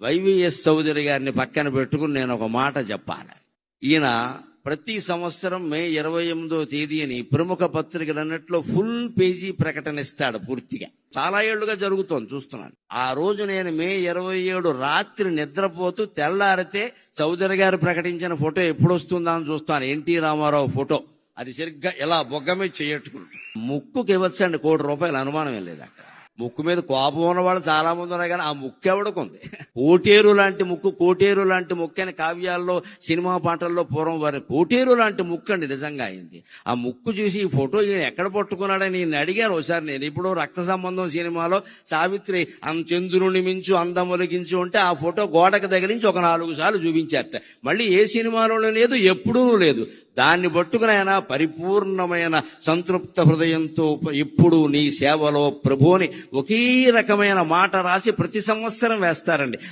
YVS Chowdary గారిని పక్కన పెట్టుకుని నేను ఒక మాట చెప్పాలి. ఈయన ప్రతి సంవత్సరం మే 28వ తేదీని ప్రముఖ పత్రికలు అన్నట్లో ఫుల్ పేజీ ప్రకటన ఇస్తాడు. పూర్తిగా చాలా ఏళ్లుగా జరుగుతోంది, చూస్తున్నాను. ఆ రోజు నేను మే 27 రాత్రి నిద్రపోతూ తెల్లారితే చౌదరి గారు ప్రకటించిన ఫోటో ఎప్పుడు వస్తుందా అని చూస్తాను. ఎన్టీ రామారావు ఫోటో. అది సరిగ్గా ఇలా బొగ్గ మీద చేయట్టుకుంటాం. ముక్కుకి ఇవ్వచ్చండి ₹1,00,00,000, అనుమానమే లేదు. అక్కడ ముక్కు మీద కోపం ఉన్న వాళ్ళు చాలా మంది ఉన్నారు, కానీ ఆ ముక్కు ఎవడకుంది. కోటేరు లాంటి ముక్కు, కోటేరు లాంటి ముక్కు అని కావ్యాల్లో, సినిమా పాటల్లో పూర్వం వారి కోటేరు లాంటి ముక్కు అండి నిజంగా అయింది. ఆ ముక్కు చూసి ఈ ఫోటో ఈయన ఎక్కడ పట్టుకున్నాడని నేను అడిగాను ఒకసారి. నేను ఇప్పుడు రక్త సంబంధం సినిమాలో సావిత్రి చంద్రుని మించు అందమొలిగించు అంటే ఆ ఫోటో గోడకు తగిలించి ఒక 4 సార్లు చూపించారట. మళ్ళీ ఏ సినిమాలోనూ లేదు, ఎప్పుడూ లేదు. దాన్ని పట్టుకుని ఆయన పరిపూర్ణమైన సంతృప్త హృదయంతో ఇప్పుడు నీ సేవలో ప్రభుని ఒకే రకమైన మాట రాసి ప్రతి సంవత్సరం వేస్తారండి.